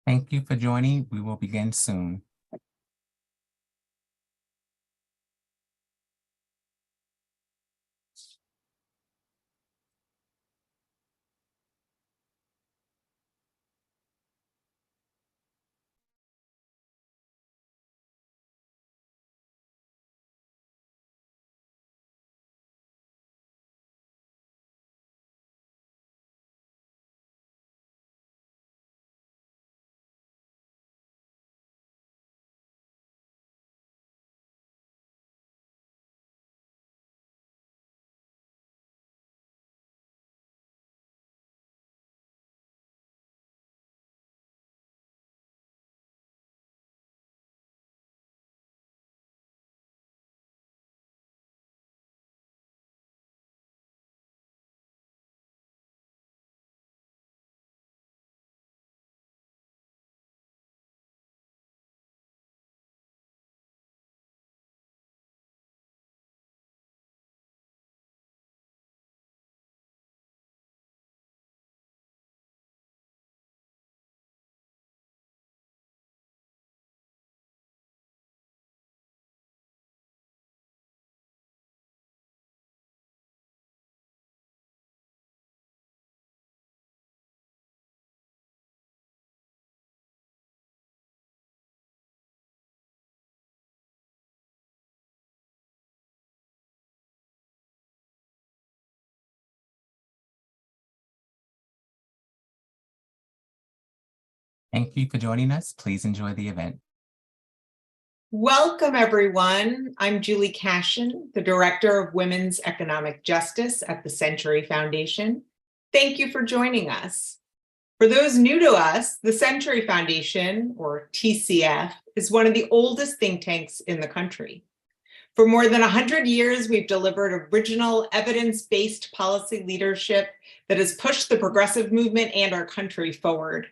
Thank you for joining. We will begin soon. Thank you for joining us. Please enjoy the event. Welcome, everyone. I'm Julie Cashin, the Director of Women's Economic Justice at the Century Foundation. Thank you for joining us. For those new to us, the Century Foundation, or TCF, is one of the oldest think tanks in the country. For more than 100 years, we've delivered original, evidence-based policy leadership that has pushed the progressive movement and our country forward.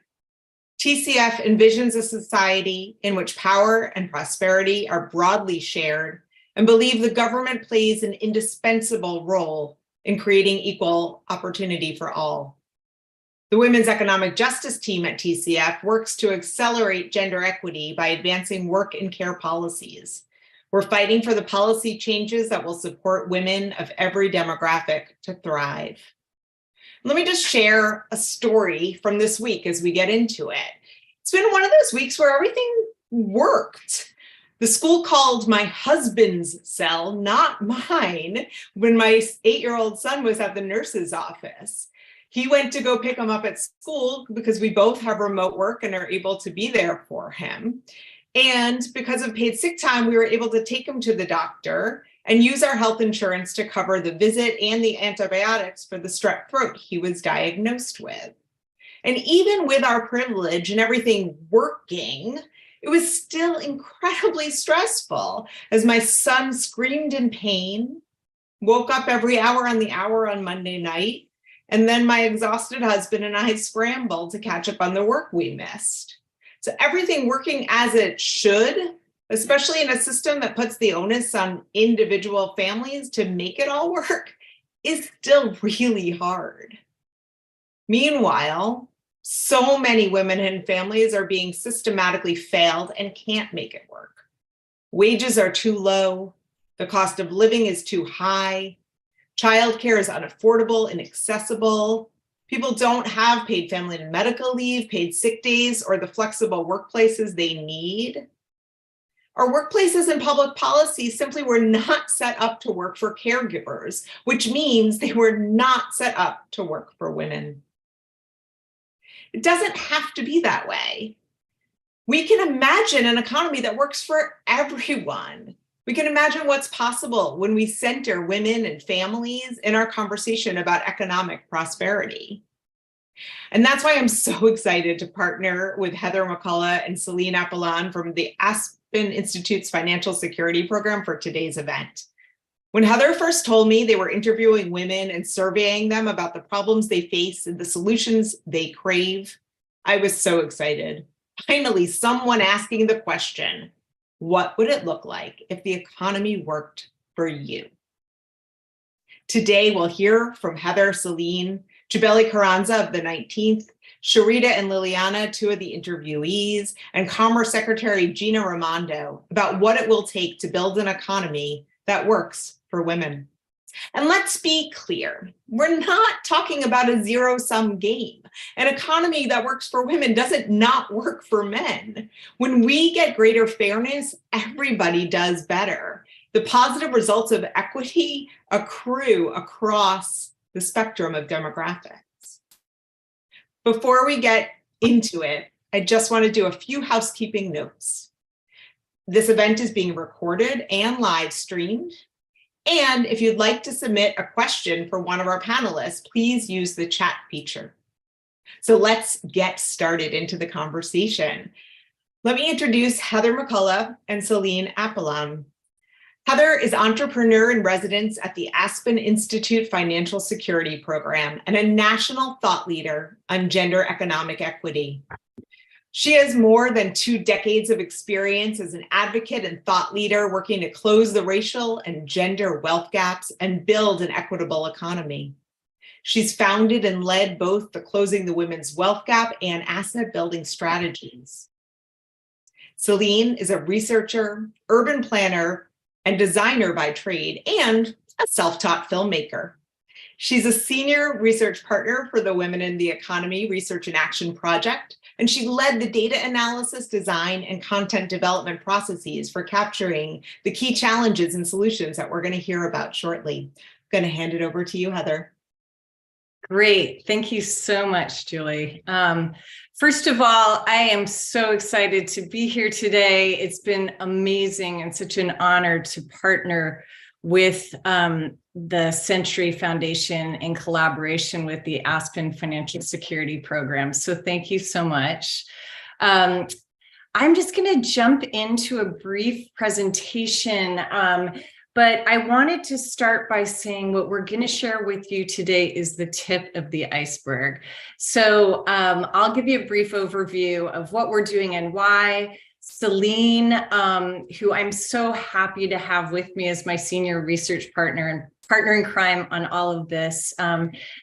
TCF envisions a society in which power and prosperity are broadly shared and believe the government plays an indispensable role in creating equal opportunity for all. The Women's Economic Justice team at TCF works to accelerate gender equity by advancing work and care policies. We're fighting for the policy changes that will support women of every demographic to thrive. Let me just share a story from this week as we get into it. It's been one of those weeks where everything worked. The school called my husband's cell, not mine, when my 8-year-old son was at the nurse's office. He went to go pick him up at school because we both have remote work and are able to be there for him. And because of paid sick time, we were able to take him to the doctor and use our health insurance to cover the visit and the antibiotics for the strep throat he was diagnosed with. And even with our privilege and everything working, it was still incredibly stressful as my son screamed in pain, woke up every hour on the hour on Monday night, and then my exhausted husband and I scrambled to catch up on the work we missed. So everything working as it should, especially in a system that puts the onus on individual families to make it all work, is still really hard. Meanwhile, so many women and families are being systematically failed and can't make it work. Wages are too low, the cost of living is too high, childcare is unaffordable, inaccessible, people don't have paid family and medical leave, paid sick days, or the flexible workplaces they need. Our workplaces and public policy simply were not set up to work for caregivers, which means they were not set up to work for women. It doesn't have to be that way. We can imagine an economy that works for everyone. We can imagine what's possible when we center women and families in our conversation about economic prosperity. And that's why I'm so excited to partner with Heather McCullough and Celine Apollon from the Aspen Institute's Financial Security Program for today's event. When Heather first told me they were interviewing women and surveying them about the problems they face and the solutions they crave, I was so excited. Finally, someone asking the question, what would it look like if the economy worked for you? Today, we'll hear from Heather, Celine, Jubeli Carranza of the 19th, Sharita and Liliana, two of the interviewees, and Commerce Secretary Gina Raimondo about what it will take to build an economy that works for women. And let's be clear, we're not talking about a zero-sum game. An economy that works for women doesn't not work for men. When we get greater fairness, everybody does better. The positive results of equity accrue across the spectrum of demographics. Before we get into it, I just want to do a few housekeeping notes. This event is being recorded and live streamed. And if you'd like to submit a question for one of our panelists, please use the chat feature. So let's get started into the conversation. Let me introduce Heather McCullough and Celine Apollon. Heather is entrepreneur in residence at the Aspen Institute Financial Security Program and a national thought leader on gender economic equity. She has more than 2 decades of experience as an advocate and thought leader working to close the racial and gender wealth gaps and build an equitable economy. She's founded and led both the Closing the Women's Wealth Gap and asset building strategies. Celine is a researcher, urban planner, and designer by trade, and a self-taught filmmaker. She's a senior research partner for the Women in the Economy Research and Action Project, and she led the data analysis, design, and content development processes for capturing the key challenges and solutions that we're going to hear about shortly. I'm going to hand it over to you, Heather. Great. Thank you so much, Julie. First of all, I am so excited to be here today. It's been amazing and such an honor to partner with the Century Foundation in collaboration with the Aspen Financial Security Program. So thank you so much. I'm just going to jump into a brief presentation, but I wanted to start by saying what we're going to share with you today is the tip of the iceberg. So I'll give you a brief overview of what we're doing and why. Celine, who I'm so happy to have with me as my senior research partner and partner in crime on all of this.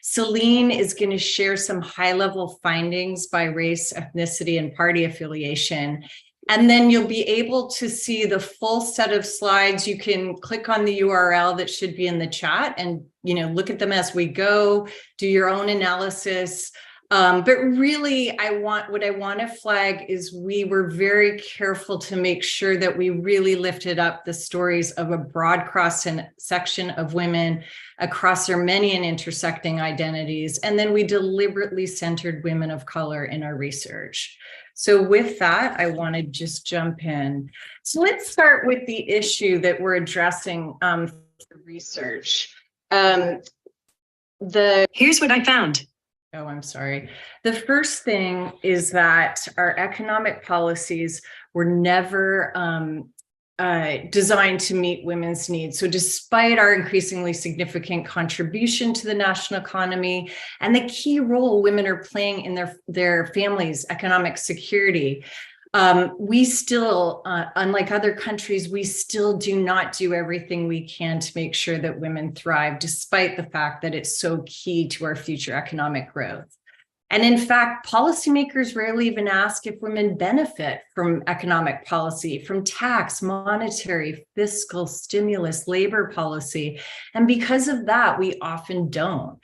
Celine is going to share some high-level findings by race, ethnicity, and party affiliation. And then you'll be able to see the full set of slides. You can click on the URL that should be in the chat and look at them as we go, do your own analysis. But really, what I want to flag is we were very careful to make sure that we really lifted up the stories of a broad cross-section of women across their many and intersecting identities. And then we deliberately centered women of color in our research. So with that, I want to just jump in. So let's start with the issue that we're addressing for research. Here's what I found. Oh, I'm sorry. The first thing is that our economic policies were never designed to meet women's needs. So despite our increasingly significant contribution to the national economy and the key role women are playing in their families' economic security, we still, unlike other countries, we still do not do everything we can to make sure that women thrive, despite the fact that it's so key to our future economic growth. And in fact, policymakers rarely even ask if women benefit from economic policy, from tax, monetary, fiscal, stimulus, labor policy. And because of that, we often don't.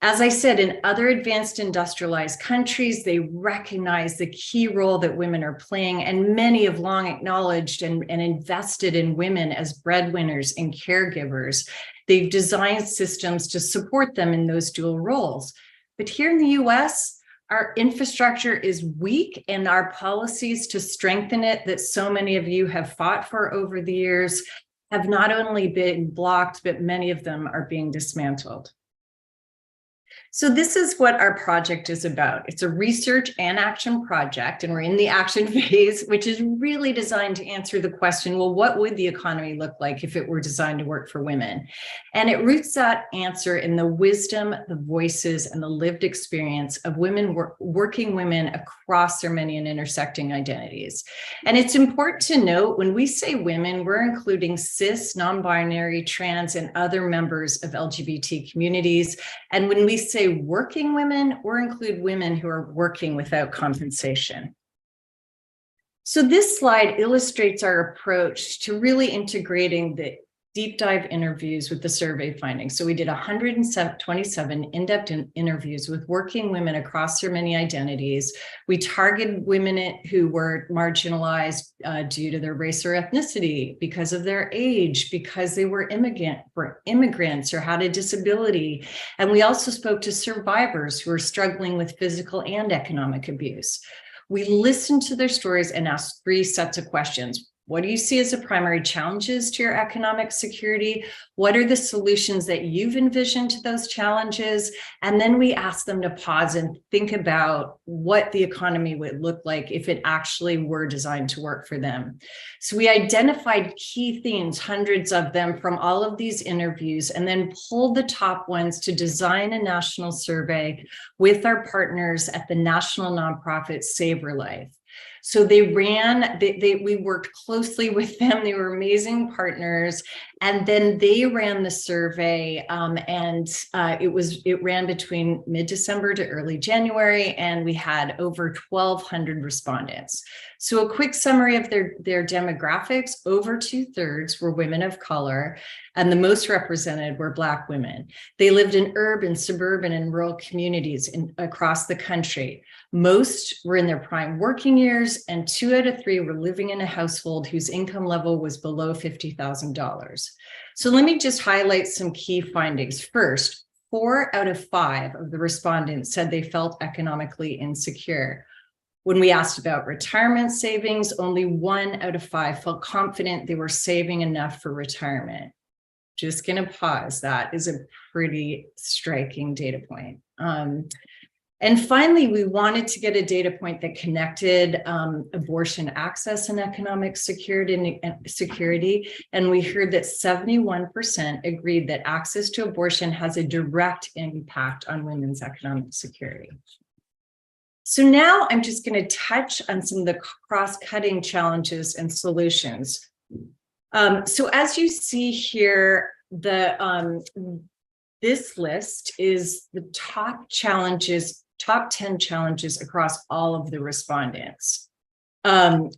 As I said, in other advanced industrialized countries, they recognize the key role that women are playing, and many have long acknowledged and invested in women as breadwinners and caregivers. They've designed systems to support them in those dual roles. But here in the US, our infrastructure is weak, and our policies to strengthen it that so many of you have fought for over the years have not only been blocked, but many of them are being dismantled. So this is what our project is about. It's a research and action project, and we're in the action phase, which is really designed to answer the question, well, what would the economy look like if it were designed to work for women? And it roots that answer in the wisdom, the voices, and the lived experience of women, working women across their many and intersecting identities. And it's important to note, when we say women, we're including cis, non-binary, trans, and other members of LGBT communities. And when we say working women or include women who are working without compensation? So this slide illustrates our approach to really integrating the deep dive interviews with the survey findings. So we did 127 in-depth interviews with working women across their many identities. We targeted women who were marginalized due to their race or ethnicity, because of their age, because they were immigrants or had a disability. And we also spoke to survivors who are struggling with physical and economic abuse. We listened to their stories and asked 3 sets of questions. What do you see as the primary challenges to your economic security? What are the solutions that you've envisioned to those challenges? And then we asked them to pause and think about what the economy would look like if it actually were designed to work for them. So we identified key themes, hundreds of them from all of these interviews, and then pulled the top ones to design a national survey with our partners at the national nonprofit Save Her Life. So they ran, we worked closely with them. They were amazing partners. And then they ran the survey, it ran between mid-December to early January, and we had over 1,200 respondents. So a quick summary of their demographics: over 2/3 were women of color, and the most represented were Black women. They lived in urban, suburban, and rural communities across the country. Most were in their prime working years, and 2 out of 3 were living in a household whose income level was below $50,000. So let me just highlight some key findings. First, 4 out of 5 of the respondents said they felt economically insecure. When we asked about retirement savings, only 1 out of 5 felt confident they were saving enough for retirement. Just going to pause. That is a pretty striking data point. And finally, we wanted to get a data point that connected abortion access and economic security. And we heard that 71% agreed that access to abortion has a direct impact on women's economic security. So now I'm just going to touch on some of the cross-cutting challenges and solutions. So as you see here, this list is the top 10 challenges across all of the respondents. And,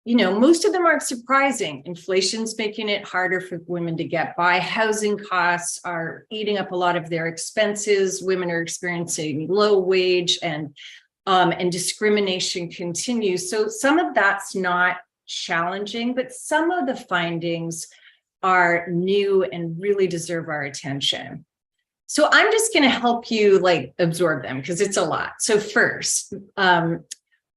you know, most of them aren't surprising. Inflation's making it harder for women to get by. Housing costs are eating up a lot of their expenses. Women are experiencing low wage, and discrimination continues. So some of that's not challenging, but some of the findings are new and really deserve our attention. So I'm just going to help you absorb them because it's a lot. So first,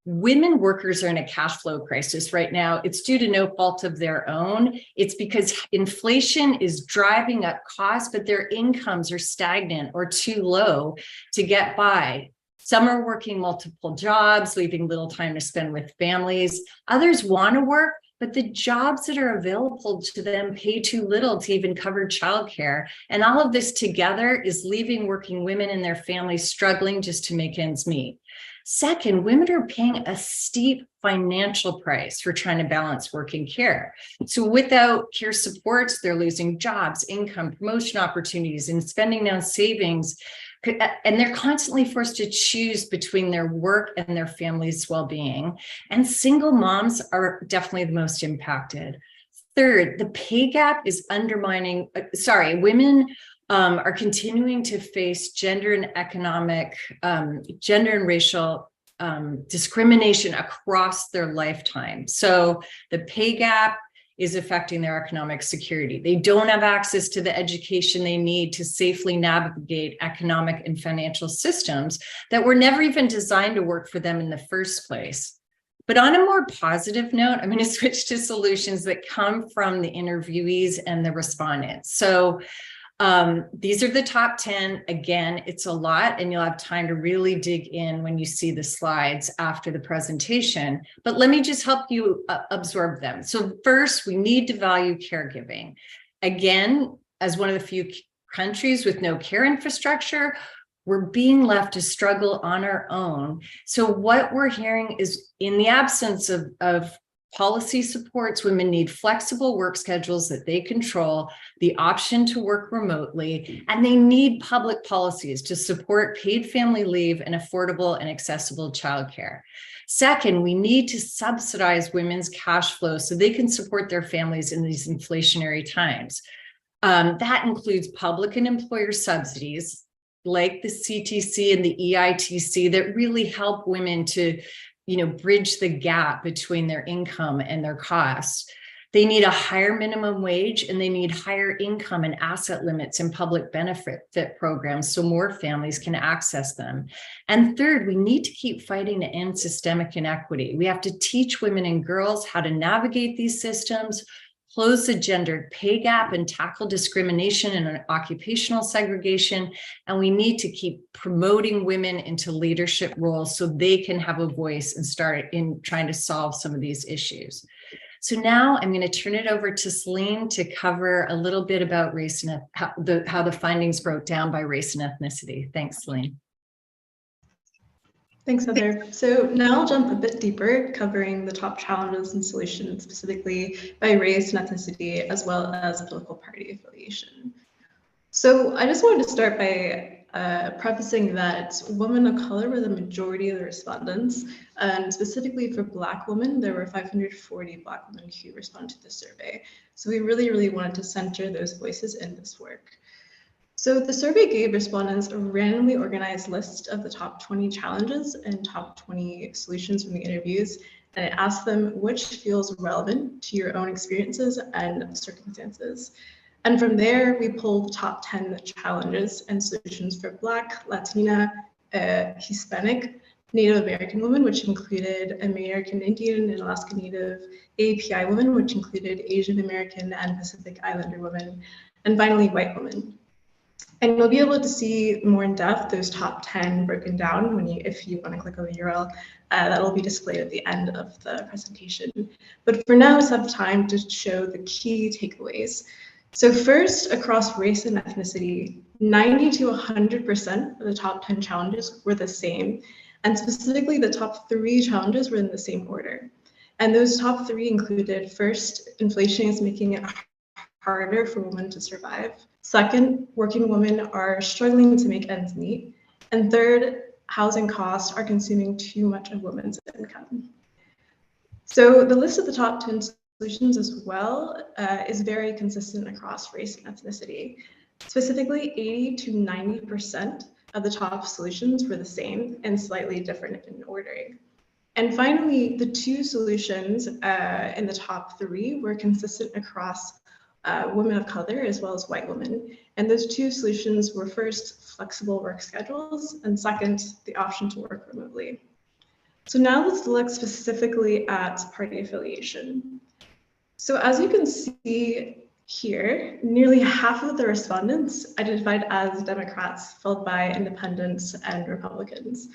women workers are in a cash flow crisis right now. It's due to no fault of their own. It's because inflation is driving up costs, but their incomes are stagnant or too low to get by. Some are working multiple jobs, leaving little time to spend with families. Others want to work, but the jobs that are available to them pay too little to even cover childcare. And all of this together is leaving working women and their families struggling just to make ends meet. Second, women are paying a steep financial price for trying to balance work and care. So without care supports, they're losing jobs, income, promotion opportunities, and spending down savings. And they're constantly forced to choose between their work and their family's well-being. And single moms are definitely the most impacted. Third, the pay gap is undermining, women are continuing to face gender and racial discrimination across their lifetime. So the pay gap is affecting their economic security. They don't have access to the education they need to safely navigate economic and financial systems that were never even designed to work for them in the first place. But on a more positive note, I'm going to switch to solutions that come from the interviewees and the respondents. So these are the top 10. Again, it's a lot, and you'll have time to really dig in when you see the slides after the presentation. But let me just help you absorb them. So first, we need to value caregiving. Again, as one of the few countries with no care infrastructure, we're being left to struggle on our own. So what we're hearing is, in the absence of policy supports. Women need flexible work schedules that they control, the option to work remotely, and they need public policies to support paid family leave and affordable and accessible childcare. Second, we need to subsidize women's cash flow so they can support their families in these inflationary times. That includes public and employer subsidies like the CTC and the EITC that really help women to bridge the gap between their income and their costs. They need a higher minimum wage, and they need higher income and asset limits in public benefit programs so more families can access them. And third, we need to keep fighting to end systemic inequity. We have to teach women and girls how to navigate these systems, close the gendered pay gap, and tackle discrimination and occupational segregation. And we need to keep promoting women into leadership roles so they can have a voice and start in trying to solve some of these issues. So now I'm going to turn it over to Celine to cover a little bit about race and how the findings broke down by race and ethnicity. Thanks, Celine. Thanks, Heather. So now I'll jump a bit deeper, covering the top challenges and solutions specifically by race and ethnicity, as well as political party affiliation. So I just wanted to start by prefacing that women of color were the majority of the respondents, and specifically for Black women, there were 540 Black women who responded to the survey. So we really wanted to center those voices in this work. So the survey gave respondents a randomly organized list of the top 20 challenges and top 20 solutions from the interviews, and it asked them which feels relevant to your own experiences and circumstances. And from there, we pulled the top 10 challenges and solutions for Black, Latina, Hispanic, Native American women, which included American Indian and Alaska Native, API women, which included Asian American and Pacific Islander women, and finally, white women. And you'll be able to see more in depth those top 10 broken down if you want to click on the URL. That will be displayed at the end of the presentation. But for now, let's have time to show the key takeaways. So first, across race and ethnicity, 90 to 100% of the top 10 challenges were the same. And specifically, the top 3 challenges were in the same order. And those top 3 included, first, inflation is making it harder for women to survive. Second, working women are struggling to make ends meet. And third, housing costs are consuming too much of women's income. So the list of the top 10 solutions as well is very consistent across race and ethnicity. Specifically, 80 to 90% of the top solutions were the same and slightly different in ordering. And finally, the 2 solutions in the top 3 were consistent across women of color as well as white women. And those 2 solutions were first, flexible work schedules, and second, the option to work remotely. So now let's look specifically at party affiliation. So as you can see here, nearly half of the respondents identified as Democrats, followed by independents and Republicans.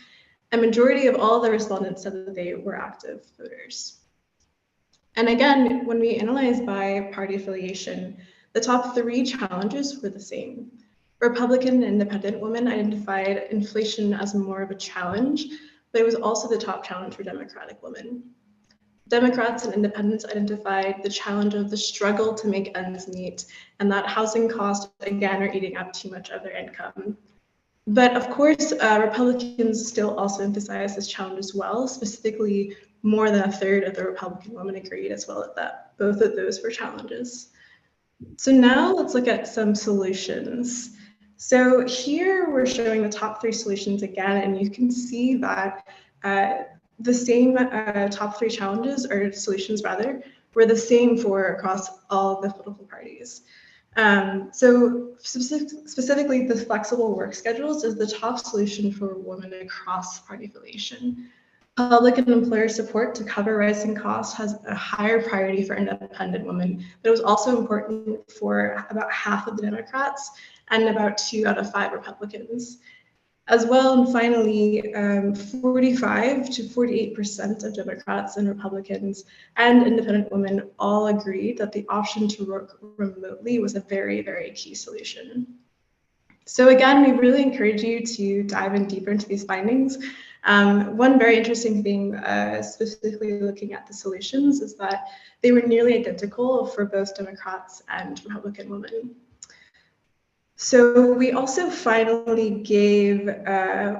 A majority of all the respondents said that they were active voters. And again, when we analyze by party affiliation, the top 3 challenges were the same. Republican and independent women identified inflation as more of a challenge, but it was also the top challenge for Democratic women. Democrats and independents identified the challenge of the struggle to make ends meet, and that housing costs, again, are eating up too much of their income. But of course, Republicans still also emphasize this challenge as well. Specifically, more than a third of the Republican women agreed as well that both of those were challenges. So now let's look at some solutions. So here we're showing the top 3 solutions again, and you can see that the same top 3 challenges, or solutions rather, were the same across all the political parties. So specifically, the flexible work schedules is the top solution for women across party affiliation. Public and employer support to cover rising costs has a higher priority for independent women, but it was also important for about half of the Democrats and about 2 out of 5 Republicans. As well, and finally, 45 to 48% of Democrats and Republicans and independent women all agreed that the option to work remotely was a very, very key solution. So again, we really encourage you to dive in deeper into these findings. One very interesting thing, specifically looking at the solutions, is that they were nearly identical for both Democrats and Republican women. So we also finally gave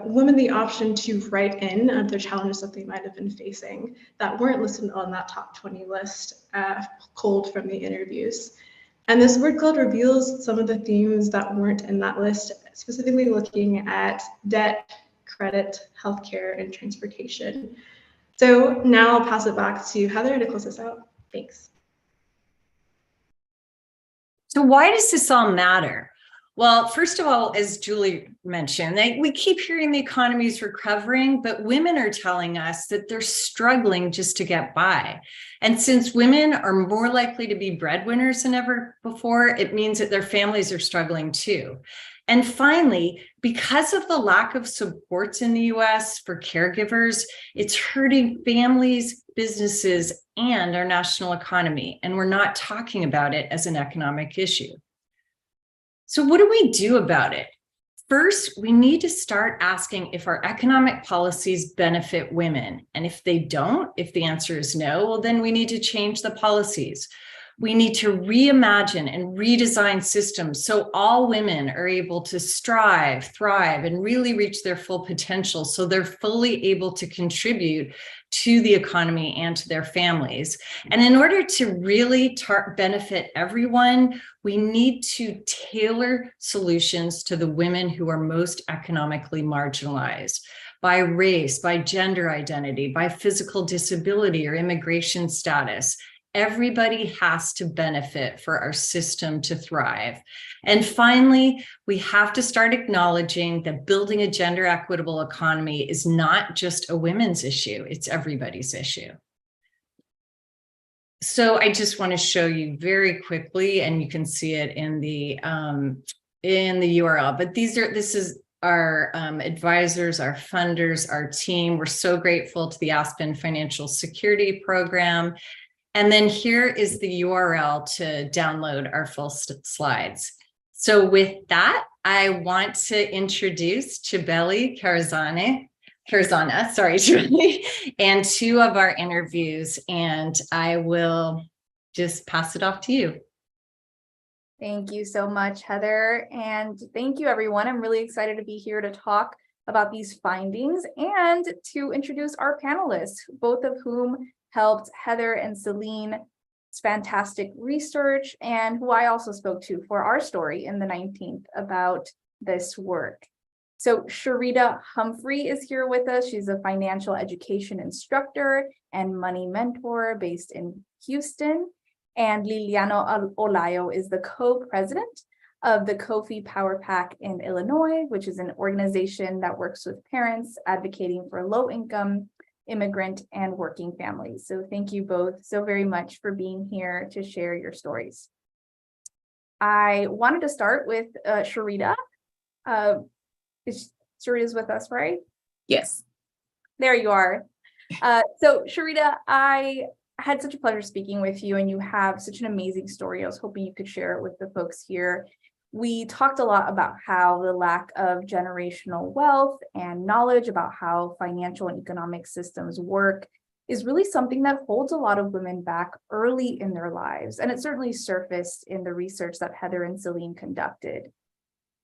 women the option to write in the challenges that they might have been facing that weren't listed on that top 20 list, culled from the interviews. And this word cloud reveals some of the themes that weren't in that list, specifically looking at debt, credit, healthcare, and transportation. So now I'll pass it back to Heather to close this out. Thanks. So why does this all matter? Well, first of all, as Julie mentioned, we keep hearing the economy is recovering, but women are telling us that they're struggling just to get by. And since women are more likely to be breadwinners than ever before, it means that their families are struggling too. And finally, because of the lack of supports in the US for caregivers, it's hurting families, businesses, and our national economy. And we're not talking about it as an economic issue. So what do we do about it? First, we need to start asking if our economic policies benefit women. And if they don't, if the answer is no, well, then we need to change the policies. We need to reimagine and redesign systems so all women are able to strive, thrive, and really reach their full potential so they're fully able to contribute to the economy and to their families. And in order to really benefit everyone, we need to tailor solutions to the women who are most economically marginalized by race, by gender identity, by physical disability or immigration status. Everybody has to benefit for our system to thrive. And finally, we have to start acknowledging that building a gender equitable economy is not just a women's issue, it's everybody's issue. So I just want to show you very quickly, and you can see it in the URL, but this is our advisors, our funders, our team. We're so grateful to the Aspen Financial Security Program. And then here is the URL to download our full slides. So with that, I want to introduce Chibeli Carzana, sorry, Julie, and two of our interviews, and I will just pass it off to you. Thank you so much, Heather. And thank you, everyone. I'm really excited to be here to talk about these findings and to introduce our panelists, both of whom helped Heather and Celine fantastic research, and who I also spoke to for our story in the 19th about this work. So Sharita Humphrey is here with us. She's a financial education instructor and money mentor based in Houston. And Liliano Olayo is the co-president of the Kofi Power Pack in Illinois, which is an organization that works with parents advocating for low-income, immigrant, and working families. So thank you both so very much for being here to share your stories. I wanted to start with Sharita. Sharita's with us, right? Yes. There you are. So Sharita, I had such a pleasure speaking with you, and you have such an amazing story. I was hoping you could share it with the folks here. We talked a lot about how the lack of generational wealth and knowledge about how financial and economic systems work is really something that holds a lot of women back early in their lives. And it certainly surfaced in the research that Heather and Celine conducted.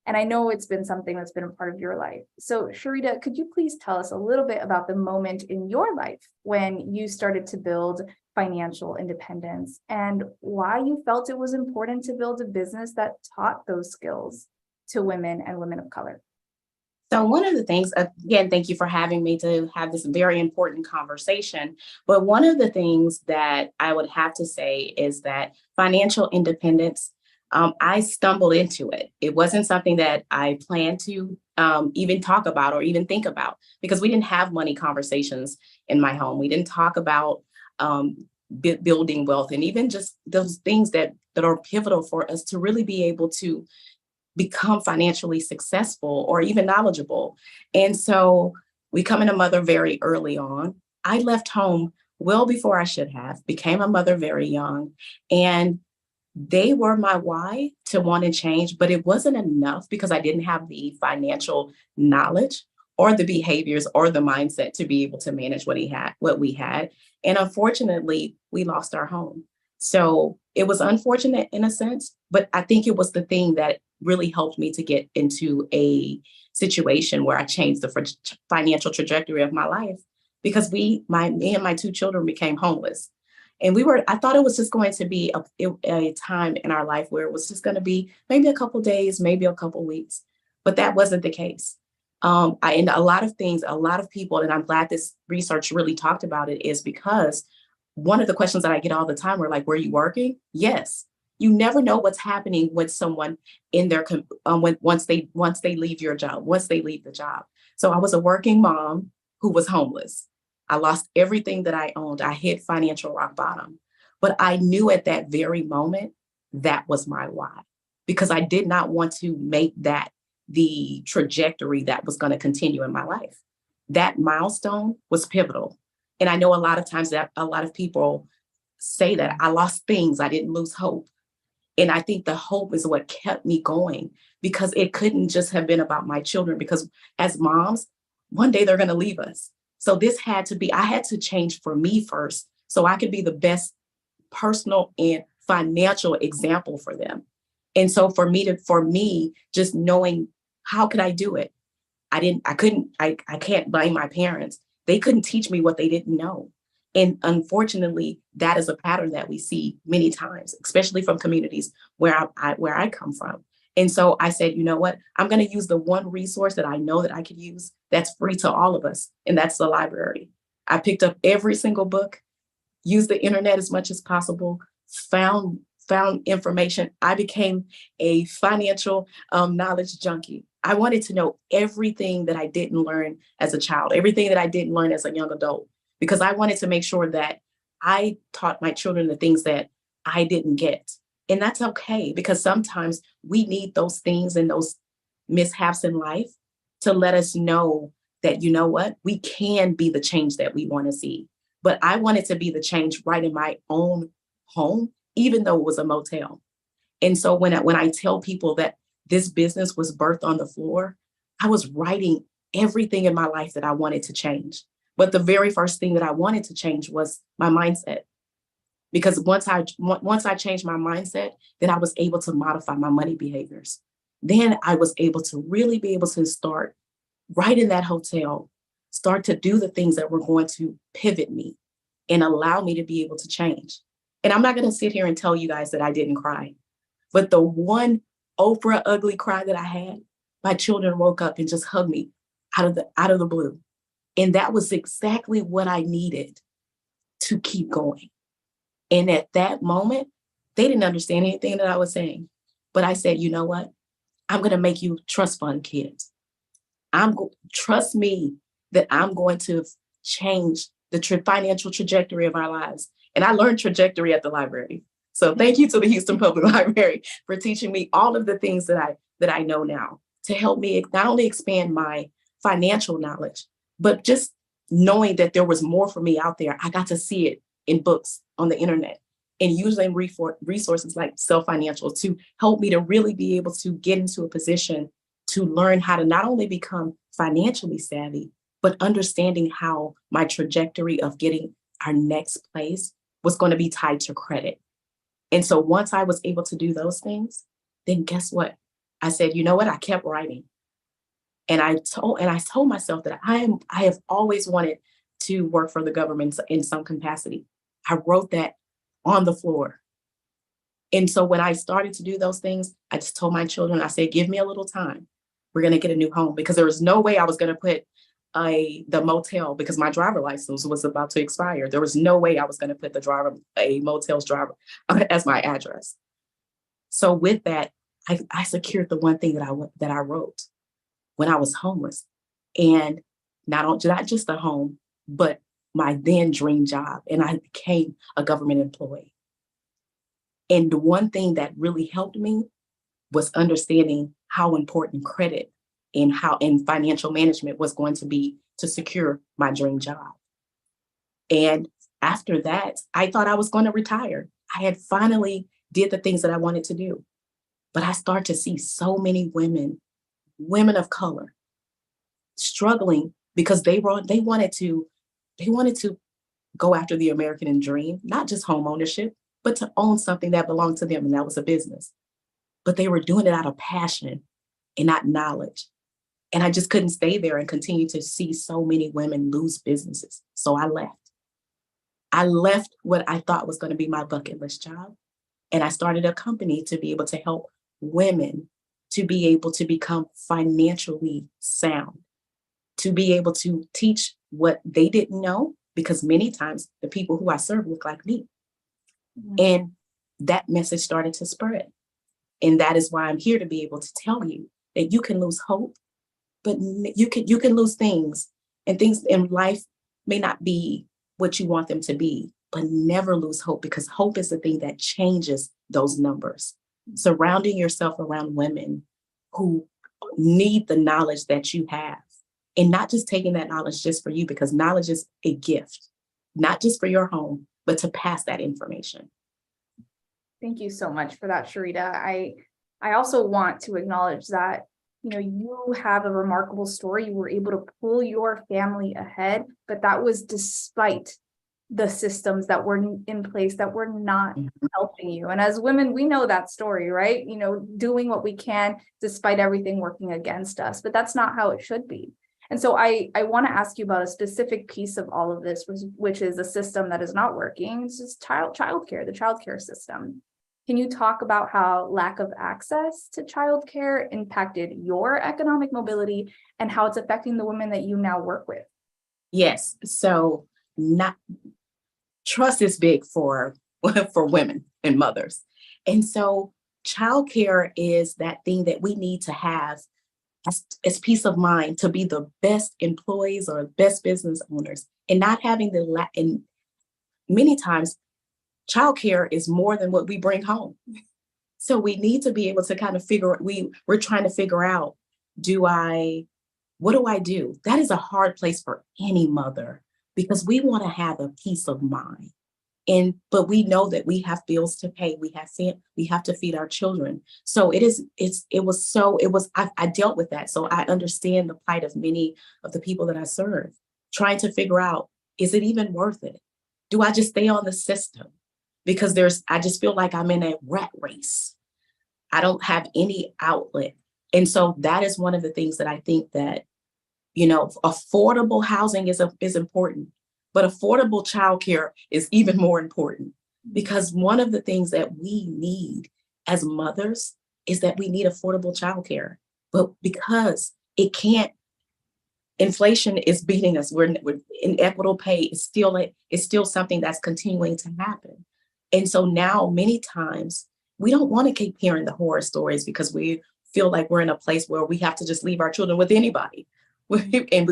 And I know it's been something that's been a part of your life. So Sharita, could you please tell us a little bit about the moment in your life when you started to build financial independence and why you felt it was important to build a business that taught those skills to women and women of color? So one of the things, again, thank you for having me to have this very important conversation. But one of the things that I would have to say is that financial independence, I stumbled into it. It wasn't something that I planned to even talk about or even think about, because we didn't have money conversations in my home. We didn't talk about building wealth and even just those things that are pivotal for us to really be able to become financially successful or even knowledgeable. And so becoming a mother very early on, I left home well before I should have, became a mother very young, and they were my why to want to change, but it wasn't enough because I didn't have the financial knowledge or the behaviors or the mindset to be able to manage what we had. And unfortunately, we lost our home. So it was unfortunate in a sense, but I think it was the thing that really helped me to get into a situation where I changed the financial trajectory of my life, because me and my two children became homeless. And I thought it was just going to be a time in our life where it was just going to be maybe a couple days, maybe a couple weeks, but that wasn't the case. And a lot of people, and I'm glad this research really talked about it, is because one of the questions that I get all the time were like, were you working? Yes. You never know what's happening with someone in their, once they leave your job, once they leave the job. So I was a working mom who was homeless. I lost everything that I owned. I hit financial rock bottom, but I knew at that very moment that was my why, because I did not want to make that the trajectory that was going to continue in my life. That milestone was pivotal. And I know a lot of times that a lot of people say that I lost things, I didn't lose hope. And I think the hope is what kept me going, because it couldn't just have been about my children, because as moms, one day they're going to leave us. So I had to change for me first so I could be the best personal and financial example for them. And so for me, just knowing how could I do it? I can't blame my parents. They couldn't teach me what they didn't know. And unfortunately, that is a pattern that we see many times, especially from communities where I come from. And so I said, you know what, I'm going to use the one resource that I know that I could use that's free to all of us, and that's the library. I picked up every single book, used the internet as much as possible, found information. I became a financial knowledge junkie. I wanted to know everything that I didn't learn as a child, everything that I didn't learn as a young adult, because I wanted to make sure that I taught my children the things that I didn't get. And that's okay, because sometimes we need those things and those mishaps in life to let us know that, you know what, we can be the change that we want to see. But I wanted to be the change right in my own home, even though it was a motel. And so when I tell people that this business was birthed on the floor, I was writing everything in my life that I wanted to change. But the very first thing that I wanted to change was my mindset. Because once I changed my mindset, then I was able to modify my money behaviors. Then I was able to really be able to start right in that hotel, start to do the things that were going to pivot me and allow me to be able to change. And I'm not going to sit here and tell you guys that I didn't cry, but the one Oprah ugly cry that I had, my children woke up and just hugged me out of the blue. And that was exactly what I needed to keep going. And at that moment, they didn't understand anything that I was saying. But I said, you know what? I'm going to make you trust fund kids. Trust me that I'm going to change the financial trajectory of our lives. And I learned trajectory at the library. So thank you to the Houston Public Library for teaching me all of the things that I know now, to help me not only expand my financial knowledge, but just knowing that there was more for me out there. I got to see it in books, on the internet, and using resources like Self Financial to help me to really be able to get into a position to learn how to not only become financially savvy, but understanding how my trajectory of getting our next place was going to be tied to credit. And so once I was able to do those things, then guess what? I said, you know what? I kept writing. And I told myself that I have always wanted to work for the government in some capacity. I wrote that on the floor. And so when I started to do those things, I just told my children, I said, give me a little time. We're going to get a new home, because there was no way I was going to put the motel, because my driver license was about to expire. There was no way I was going to put a motel's driver as my address. So with that, I secured the one thing that I wrote when I was homeless, and not just a home, but my then dream job. And I became a government employee. And the one thing that really helped me was understanding how important credit and financial management was going to be to secure my dream job. And after that, I thought I was going to retire. I had finally did the things that I wanted to do. But I started to see so many women of color, struggling because they wanted to go after the American dream, not just home ownership, but to own something that belonged to them, and that was a business. But they were doing it out of passion and not knowledge. And I just couldn't stay there and continue to see so many women lose businesses. So I left. I left what I thought was going to be my bucket list job. And I started a company to be able to help women to be able to become financially sound, to be able to teach what they didn't know, because many times the people who I serve look like me. And that message started to spread. And that is why I'm here, to be able to tell you that you can lose hope, but you can lose things, and things in life may not be what you want them to be, but never lose hope, because hope is the thing that changes those numbers. Surrounding yourself around women who need the knowledge that you have, and not just taking that knowledge just for you, because knowledge is a gift, not just for your home, but to pass that information. Thank you so much for that, Sharita. I also want to acknowledge that, you know, you have a remarkable story. You were able to pull your family ahead, but that was despite the systems that were in place that were not helping you. And as women, we know that story, right? You know, doing what we can despite everything working against us, but that's not how it should be. And so I want to ask you about a specific piece of all of this, which is a system that is not working. It's just childcare, the childcare system. Can you talk about how lack of access to childcare impacted your economic mobility and how it's affecting the women that you now work with? Yes. So trust is big for women and mothers. And so childcare is that thing that we need to have as peace of mind, to be the best employees or best business owners, and not having and many times childcare is more than what we bring home. So we need to be able to kind of we're trying to figure out, what do I do? That is a hard place for any mother, because we want to have a peace of mind. But we know that we have bills to pay. We have to feed our children. So I dealt with that. So I understand the plight of many of the people that I serve, trying to figure out, is it even worth it? Do I just stay on the system? Because I just feel like I'm in a rat race. I don't have any outlet. And so that is one of the things that I think that, you know, affordable housing is important, but affordable childcare is even more important, because one of the things that we need as mothers is that we need affordable childcare. But because inflation is beating us, we're inequitable pay is still something that's continuing to happen. And so now many times we don't want to keep hearing the horror stories, because we feel like we're in a place where we have to just leave our children with anybody. And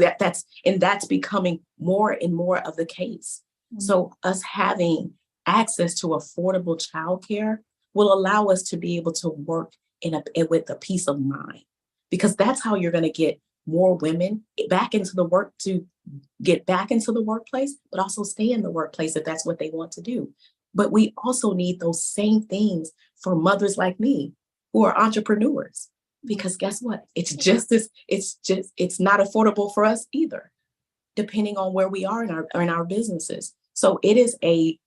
that's becoming more and more of the case. So us having access to affordable childcare will allow us to be able to work with a peace of mind, because that's how you're going to get more women back into the workplace, but also stay in the workplace if that's what they want to do. But we also need those same things for mothers like me who are entrepreneurs, because guess what? It's not affordable for us either, depending on where we are in our businesses. So it is a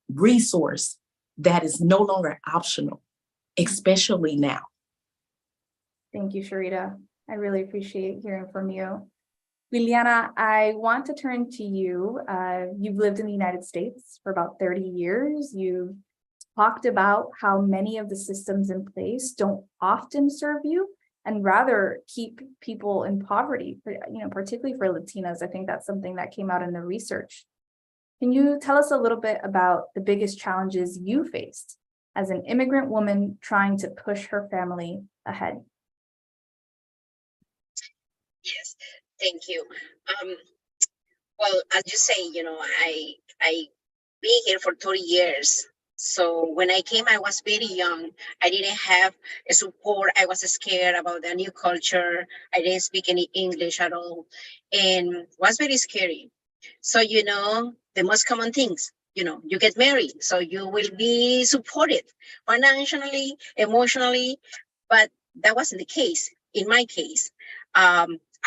resource that is no longer optional, especially now. Thank you, Sharita. I really appreciate hearing from you. Liliana, I want to turn to you. You've lived in the United States for about 30 years. You've talked about how many of the systems in place don't often serve you and rather keep people in poverty, particularly for Latinas. I think that's something that came out in the research. Can you tell us a little bit about the biggest challenges you faced as an immigrant woman trying to push her family ahead? Yes, thank you. Well, as you say, I been here for 30 years. So when I came, I was very young. I didn't have a support. I was scared about the new culture. I didn't speak any English at all, and was very scary. So, the most common things, you get married, so you will be supported financially, emotionally, but that wasn't the case. In my case,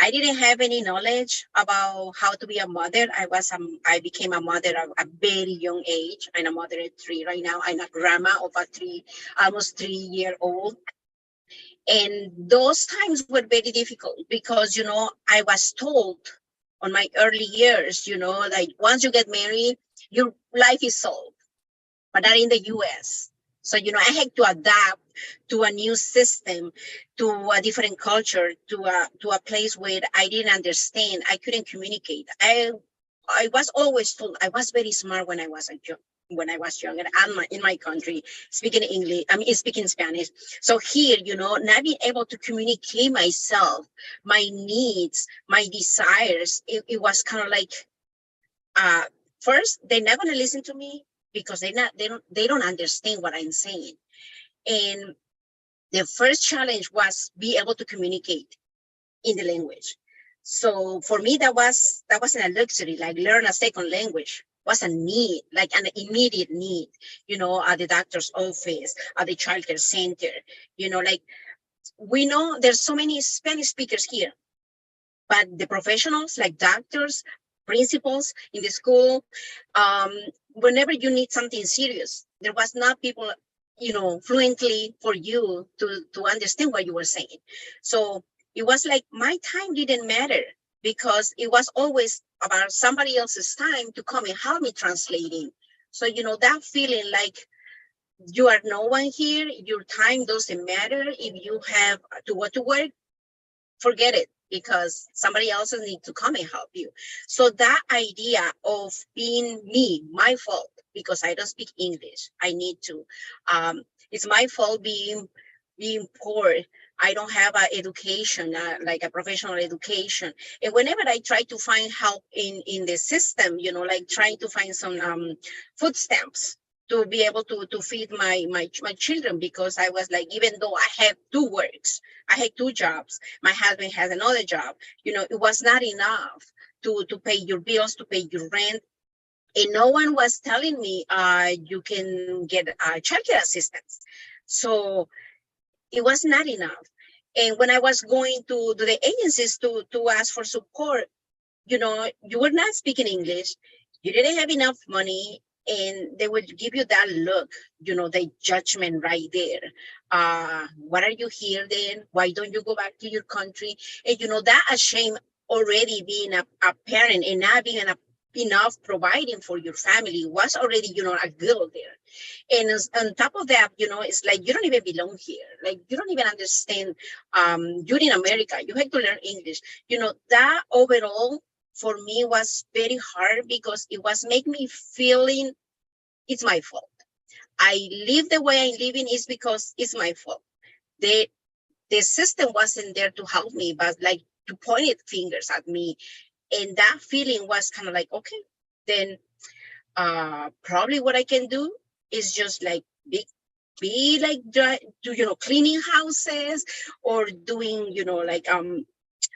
I didn't have any knowledge about how to be a mother. I became a mother at a very young age. I'm a mother at 3 right now. I'm a grandma of a almost 3-year-old. And those times were very difficult because, I was told on my early years, like once you get married, your life is solved, but not in the US. So, I had to adapt to a new system, to a different culture, to a place where I didn't understand. I couldn't communicate. I was always told I was very smart when I was younger and in my country, speaking English, speaking Spanish. So here, not being able to communicate myself, my needs, my desires, it was kind of like, first, they're not going to listen to me because they don't understand what I'm saying. And the first challenge was be able to communicate in the language. So for me, that wasn't a luxury, like learn a second language was a need, like an immediate need, at the doctor's office, at the childcare center, like we know there's so many Spanish speakers here, but the professionals like doctors, principals in the school, whenever you need something serious, there was not people, fluently for you to understand what you were saying. So it was like my time didn't matter because it was always about somebody else's time to come and help me translating. So, that feeling like you are no one here, your time doesn't matter. If you have to go to work, forget it, because somebody else needs to come and help you. So that idea of being me, my fault, because I don't speak English, I need to, it's my fault being poor. I don't have an education, like a professional education. And whenever I try to find help in the system, like trying to find some food stamps to be able to feed my children, because I was like, even though I have 2 works, I had 2 jobs, my husband has another job, it was not enough to pay your bills, to pay your rent. And no one was telling me you can get childcare assistance. So it was not enough. And when I was going to the agencies to ask for support, you were not speaking English, you didn't have enough money, and they would give you that look, the judgment right there. What are you here then? Why don't you go back to your country? And, that shame already being a parent and not being enough providing for your family was already, a guilt there. And on top of that, it's like you don't even belong here. Like you don't even understand. You're in America. You have to learn English. That overall for me was very hard because it was making me feeling it's my fault. I live the way I'm living is because it's my fault. The system wasn't there to help me, but like to point fingers at me. And that feeling was kind of like, okay, then probably what I can do is just like be like cleaning houses or doing like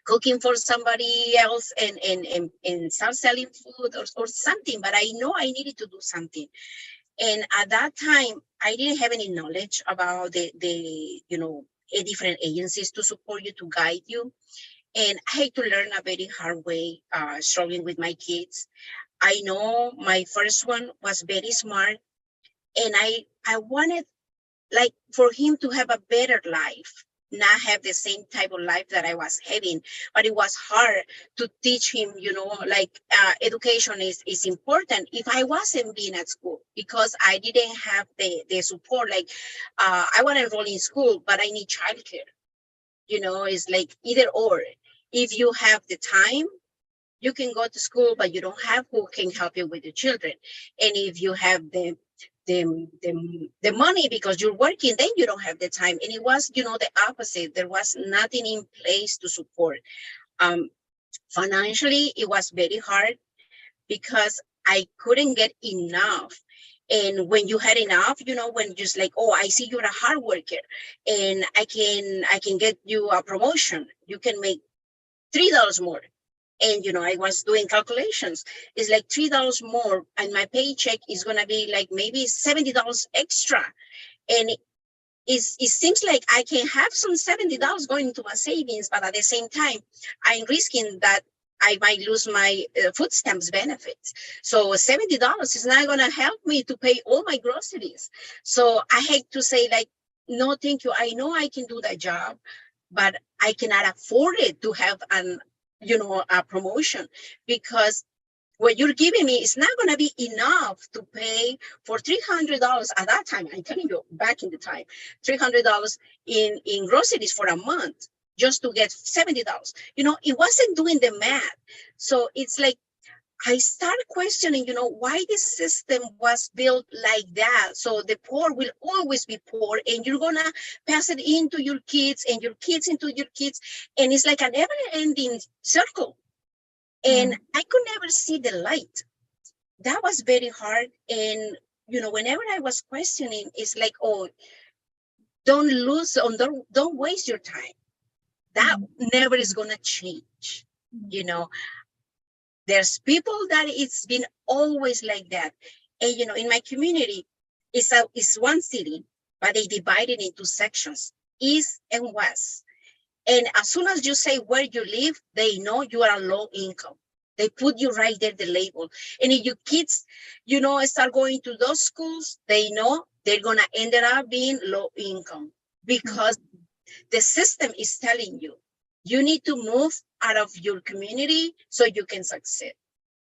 cooking for somebody else and start selling food or something. But I know I needed to do something. And at that time, I didn't have any knowledge about the different agencies to support you, to guide you. And I had to learn a very hard way, struggling with my kids. I know my first one was very smart, and I wanted like for him to have a better life, not have the same type of life that I was having. But it was hard to teach him, education is important if I wasn't being at school, because I didn't have the support. Like I want to enroll in school, but I need childcare. It's like either or. If you have the time, you can go to school, but you don't have who can help you with the children. And if you have the money because you're working, then you don't have the time. And it was, the opposite. There was nothing in place to support. Financially, it was very hard because I couldn't get enough. And when you had enough, when just like, oh, I see you're a hard worker and I can get you a promotion. You can make $3 more. And, I was doing calculations. It's like $3 more and my paycheck is going to be like maybe $70 extra. And it seems like I can have some $70 going into my savings, but at the same time, I'm risking that I might lose my food stamps benefits. So $70 is not going to help me to pay all my groceries. So I hate to say, like, no, thank you. I know I can do that job, but I cannot afford it to have a promotion, because what you're giving me is not going to be enough to pay for $300 at that time. I'm telling you, back in the time, $300 in groceries for a month just to get $70. It wasn't doing the math. So it's like, I started questioning, why this system was built like that. So the poor will always be poor, and you're going to pass it into your kids and your kids into your kids. And it's like a never ending circle. And I could never see the light. That was very hard. And, whenever I was questioning, it's like, oh, don't waste your time. That never is going to change. There's people that it's been always like that. And, in my community, it's one city, but they divide it into sections, east and west. And as soon as you say where you live, they know you are low income. They put you right there, the label. And if your kids, start going to those schools, they know they're going to end up being low income, because the system is telling you, you need to move out of your community so you can succeed.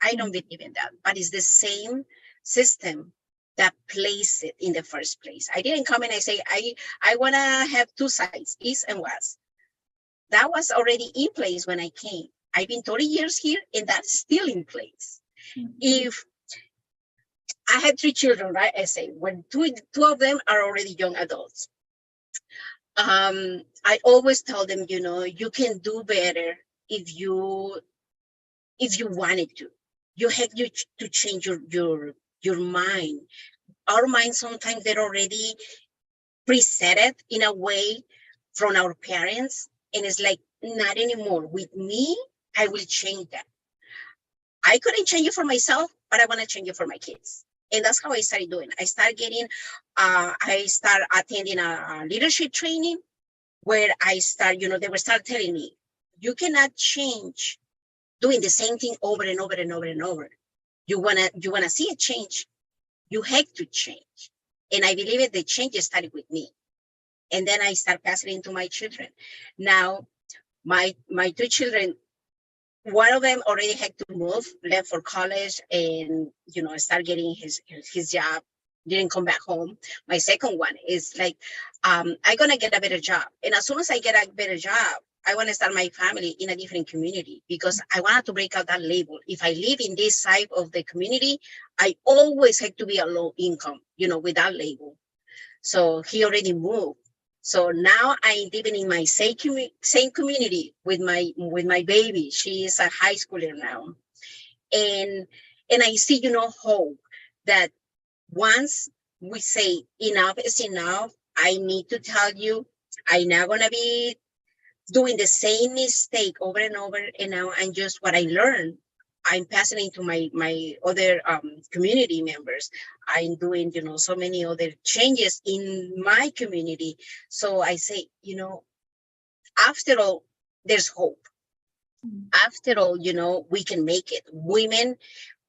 I don't believe in that, but it's the same system that placed it in the first place. I didn't come and I say, I want to have two sides, east and west. That was already in place when I came. I've been 30 years here, and that's still in place. If I had 3 children, right? I say, when two of them are already young adults. I always tell them, you can do better if you wanted to. You have to change your mind. Our minds, sometimes they're already preset in a way from our parents. And it's like, not anymore. With me, I will change that. I couldn't change it for myself, but I want to change it for my kids. And that's how I started doing. I started attending a leadership training where they were start telling me, you cannot change doing the same thing over and over and over and over. You wanna see a change, you have to change. And I believe it, the change started with me. And then I start passing it to my children. Now, my 2 children, one of them already had to move, left for college, and start getting his job, didn't come back home. My second one is like, I'm gonna get a better job. And as soon as I get a better job, I want to start my family in a different community, because I wanted to break out that label. If I live in this side of the community, I always had to be a low income, with that label. So he already moved. So now I'm living in my same community with my baby. She is a high schooler now. And I see, hope that once we say enough is enough, I need to tell you, I'm not going to be doing the same mistake over and over. And now I'm just what I learned, I'm passing it to my other community members. I'm doing, so many other changes in my community. So I say, after all, there's hope. After all, we can make it. Women,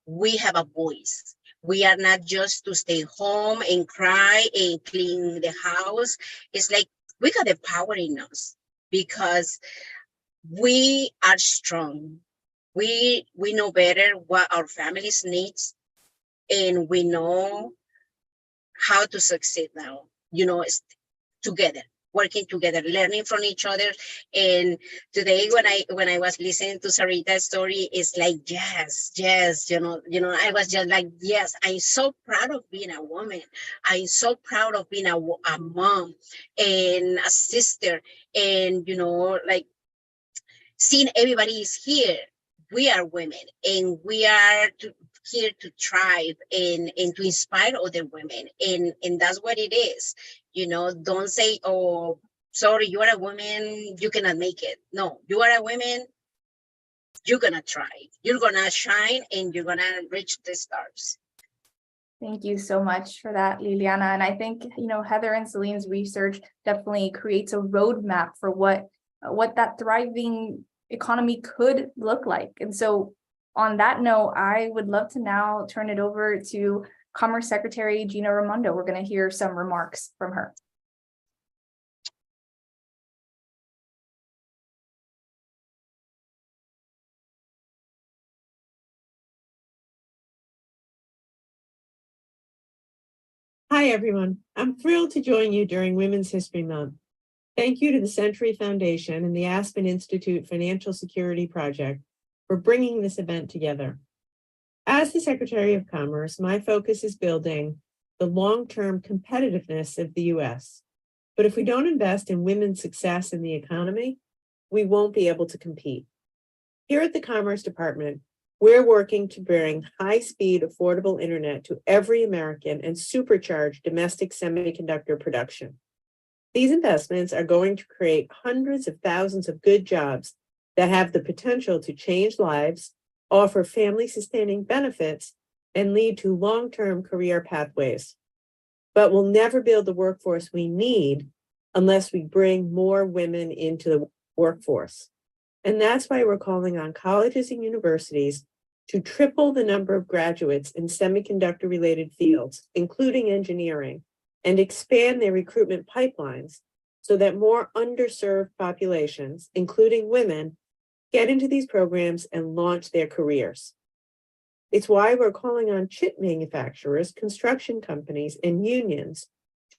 we have a voice. We are not just to stay home and cry and clean the house. It's like we got the power in us, because we are strong. We know better what our families needs, and we know how to succeed now, together, working together, learning from each other. And today when I was listening to Sarita's story, it's like, yes, I was just like, yes, I'm so proud of being a woman. I'm so proud of being a mom and a sister, and, like seeing everybody is here. We are women, and we are here to thrive and to inspire other women. And that's what it is. Don't say, oh, sorry, you are a woman, you cannot make it. No, you are a woman, you're going to thrive. You're going to shine, and you're going to reach the stars. Thank you so much for that, Liliana. And I think, Heather and Celine's research definitely creates a roadmap for what that thriving economy could look like. And so on that note, I would love to now turn it over to Commerce Secretary Gina Raimondo. We're going to hear some remarks from her. Hi, everyone. I'm thrilled to join you during Women's History Month. Thank you to the Century Foundation and the Aspen Institute Financial Security Project for bringing this event together. As the Secretary of Commerce, my focus is building the long-term competitiveness of the U.S. But if we don't invest in women's success in the economy, we won't be able to compete. Here at the Commerce Department, we're working to bring high-speed, affordable internet to every American and supercharge domestic semiconductor production. These investments are going to create hundreds of thousands of good jobs that have the potential to change lives, offer family-sustaining benefits, and lead to long-term career pathways. But we'll never build the workforce we need unless we bring more women into the workforce. And that's why we're calling on colleges and universities to triple the number of graduates in semiconductor-related fields, including engineering, and expand their recruitment pipelines so that more underserved populations, including women, get into these programs and launch their careers. It's why we're calling on chip manufacturers, construction companies, and unions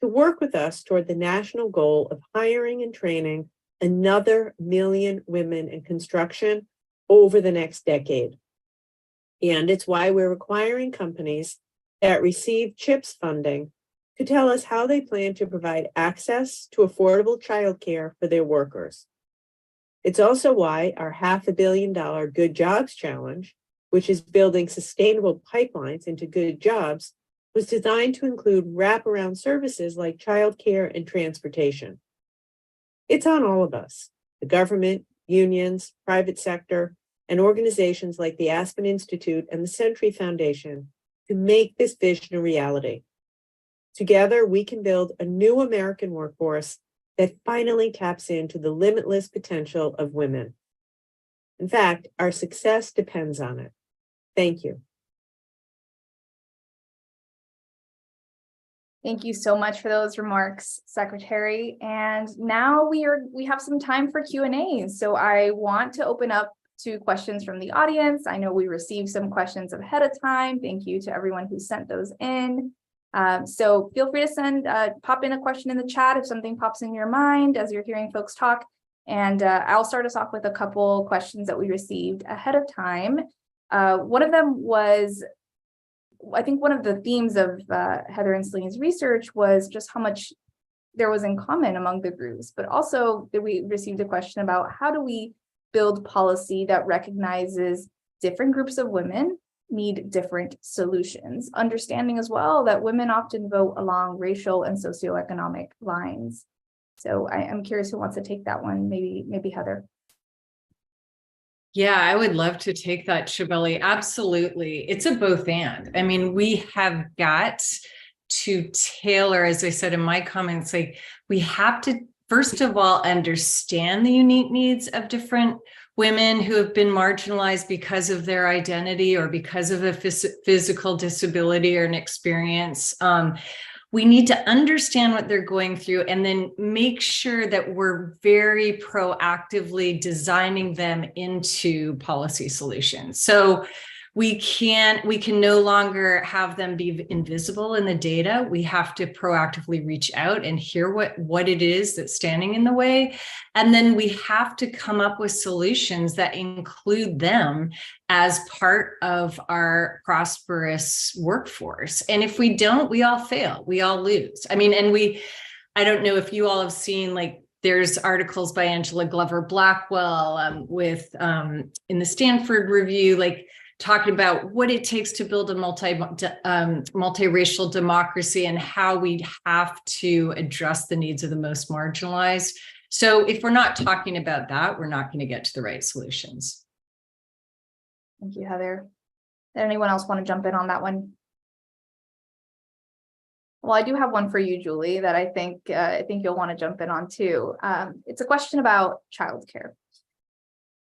to work with us toward the national goal of hiring and training another 1 million women in construction over the next decade. And it's why we're requiring companies that receive CHIPS funding to tell us how they plan to provide access to affordable childcare for their workers. It's also why our $500 million Good Jobs Challenge, which is building sustainable pipelines into good jobs, was designed to include wraparound services like childcare and transportation. It's on all of us, the government, unions, private sector, and organizations like the Aspen Institute and the Century Foundation to make this vision a reality. Together, we can build a new American workforce that finally taps into the limitless potential of women. In fact, our success depends on it. Thank you. Thank you so much for those remarks, Secretary. And now we have some time for Q&A. So I want to open up to questions from the audience. I know we received some questions ahead of time. Thank you to everyone who sent those in. So feel free to pop in a question in the chat if something pops in your mind as you're hearing folks talk. And I'll start us off with a couple questions that we received ahead of time. One of them was, I think one of the themes of Heather and Celine's research was just how much there was in common among the groups, but also that we received a question about how do we build policy that recognizes different groups of women need different solutions, understanding as well that women often vote along racial and socioeconomic lines. So I'm curious who wants to take that one, maybe Heather. Yeah, I would love to take that, Shabeli. Absolutely. It's a both and. I mean, we have got to tailor, as I said in my comments, like we have to, first of all, understand the unique needs of different women who have been marginalized because of their identity or because of a physical disability or an experience. We need to understand what they're going through and then make sure that we're very proactively designing them into policy solutions. So we can no longer have them be invisible in the data. We have to proactively reach out and hear what it is that's standing in the way. And then we have to come up with solutions that include them as part of our prosperous workforce. And if we don't, we all fail, we all lose. I mean, I don't know if you all have seen, like, there's articles by Angela Glover Blackwell in the Stanford Review, like, talking about what it takes to build a multiracial democracy and how we have to address the needs of the most marginalized. So if we're not talking about that, we're not going to get to the right solutions. Thank you, Heather. Did anyone else want to jump in on that one? Well, I do have one for you, Julie, that I think you'll want to jump in on too. It's a question about childcare.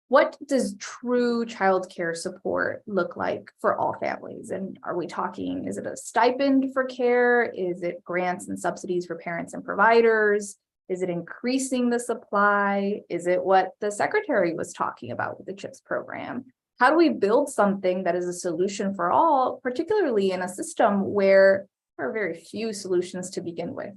What does true childcare support look like for all families? And are we talking, is it a stipend for care? Is it grants and subsidies for parents and providers? Is it increasing the supply? Is it what the secretary was talking about with the CHIPS program? How do we build something that is a solution for all, particularly in a system where there are very few solutions to begin with?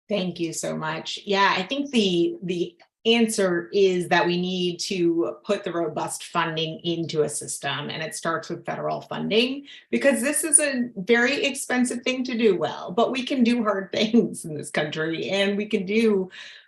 Thank you so much. Yeah, I think the answer is that we need to put the robust funding into a system, and it starts with federal funding, because this is a very expensive thing to do well, but we can do hard things in this country, and we can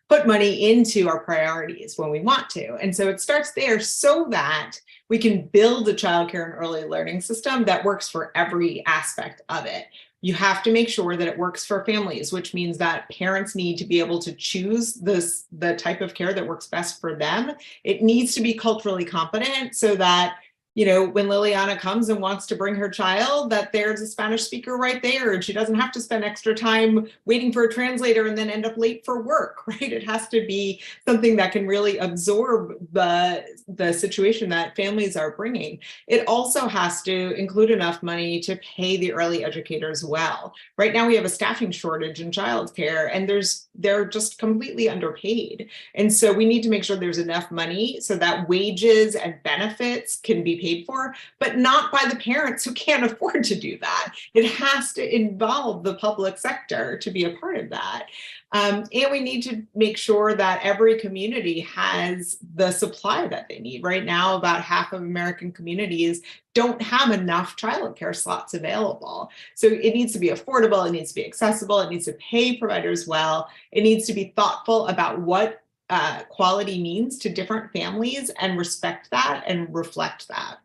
put money into our priorities when we want to. And so it starts there so that we can build a childcare and early learning system that works for every aspect of it. You have to make sure that it works for families, which means that parents need to be able to choose the type of care that works best for them. It needs to be culturally competent so that, you know, when Liliana comes and wants to bring her child, that there's a Spanish speaker right there, and she doesn't have to spend extra time waiting for a translator and then end up late for work, right? It has to be something that can really absorb the situation that families are bringing. It also has to include enough money to pay the early educators well. Right now we have a staffing shortage in childcare, and they're just completely underpaid. And so we need to make sure there's enough money so that wages and benefits can be paid for, but not by the parents who can't afford to do that. It has to involve the public sector to be a part of that. And we need to make sure that every community has the supply that they need. Right now, about half of American communities don't have enough childcare slots available. So it needs to be affordable, it needs to be accessible, it needs to pay providers well, it needs to be thoughtful about what quality means to different families, and respect that and reflect that.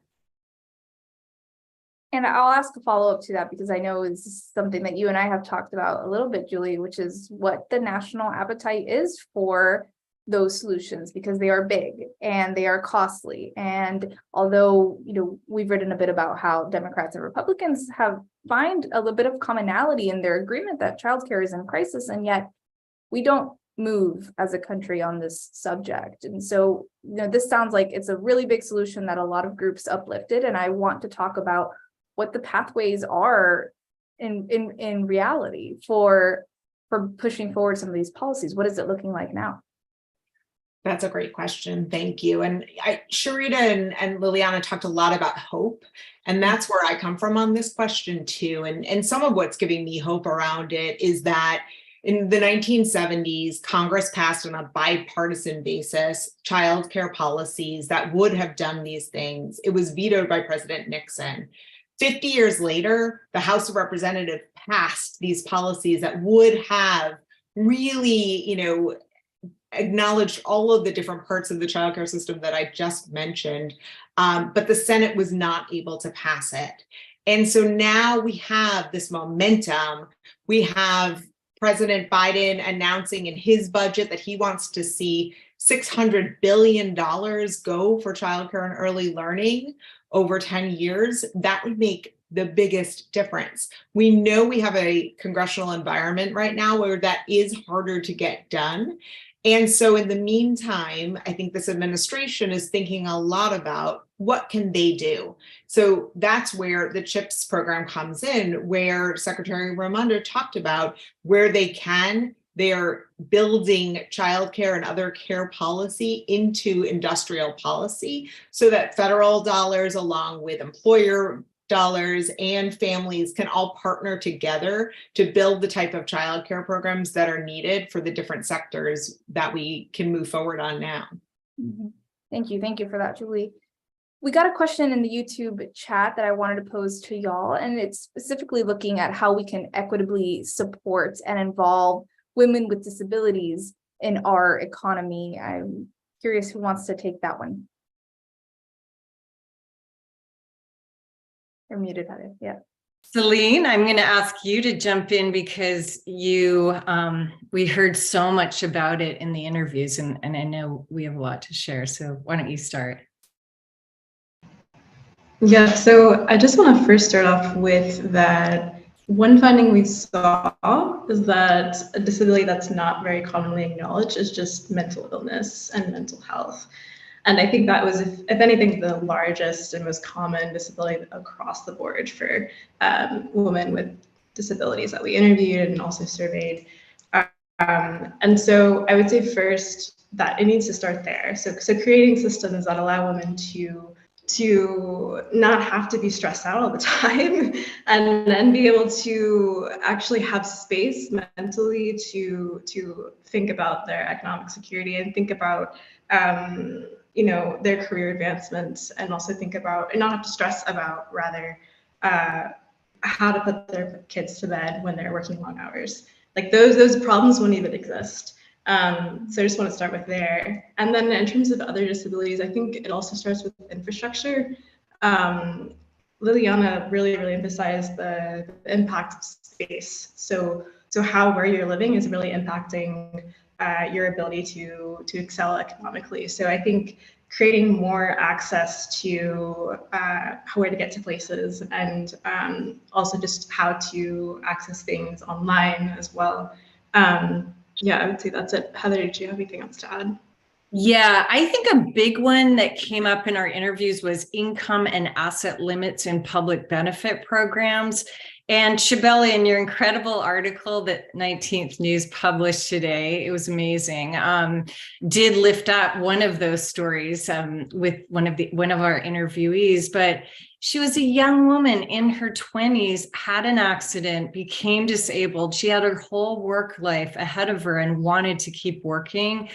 And I'll ask a follow-up to that, because I know it's something that you and I have talked about a little bit, Julie, which is what the national appetite is for those solutions, because they are big and they are costly. And although, you know, we've written a bit about how Democrats and Republicans have find a little bit of commonality in their agreement that childcare is in crisis, and yet we don't move as a country on this subject. And so, you know, this sounds like it's a really big solution that a lot of groups uplifted. And I want to talk about what the pathways are in reality for pushing forward some of these policies. What is it looking like now? That's a great question. Thank you. And Sharita and Liliana talked a lot about hope. And that's where I come from on this question too. And some of what's giving me hope around it is that in the 1970s, Congress passed on a bipartisan basis childcare policies that would have done these things. It was vetoed by President Nixon. 50 years later, the House of Representatives passed these policies that would have really, you know, acknowledged all of the different parts of the childcare system that I just mentioned, but the Senate was not able to pass it. And so now we have this momentum. We have President Biden announcing in his budget that he wants to see $600 billion go for childcare and early learning over 10 years. That would make the biggest difference. We know we have a congressional environment right now where that is harder to get done. And so in the meantime, I think this administration is thinking a lot about what can they do. So that's where the CHIPS program comes in, where Secretary Raimondo talked about where they can, they're building childcare and other care policy into industrial policy so that federal dollars along with employer dollars and families can all partner together to build the type of childcare programs that are needed for the different sectors that we can move forward on now. Mm-hmm. Thank you. Thank you for that, Julie. We got a question in the YouTube chat that I wanted to pose to y'all, and it's specifically looking at how we can equitably support and involve women with disabilities in our economy. I'm curious who wants to take that one. You're muted, Heather. Yeah. Celine, I'm going to ask you to jump in because we heard so much about it in the interviews, and I know we have a lot to share. So why don't you start? Yeah, so I just want to first start off with that One finding we saw is that a disability that's not very commonly acknowledged is just mental illness and mental health. And I think that was, if anything, the largest and most common disability across the board for women with disabilities that we interviewed and also surveyed. And so I would say first that it needs to start there. So creating systems that allow women to not have to be stressed out all the time and then be able to actually have space mentally to think about their economic security and think about you know, their career advancements, and also think about and not have to stress about rather how to put their kids to bed when they're working long hours. Like those problems wouldn't even exist. So I just want to start with there. And then in terms of other disabilities, I think it also starts with infrastructure. Liliana really emphasized the impact of space. So how where you're living is really impacting your ability to excel economically. So I think creating more access to where to get to places, and also just how to access things online as well. Yeah, I would say that's it. Heather, did you have anything else to add? Yeah, I think a big one that came up in our interviews was income and asset limits in public benefit programs. And Shabelle, in your incredible article that 19th News published today, it was amazing, did lift up one of those stories with one of our interviewees. But she was a young woman in her 20s, had an accident, became disabled. She had her whole work life ahead of her and wanted to keep working.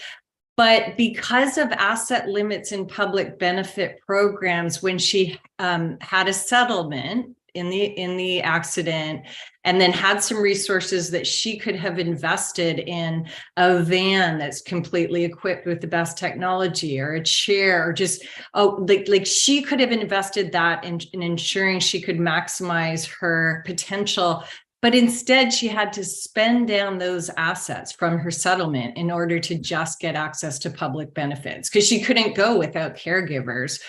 But because of asset limits in public benefit programs, when she had a settlement in the accident, and then had some resources that she could have invested in a van that's completely equipped with the best technology, or a chair, or just like she could have invested that in ensuring she could maximize her potential. But instead, she had to spend down those assets from her settlement in order to just get access to public benefits, because she couldn't go without caregivers.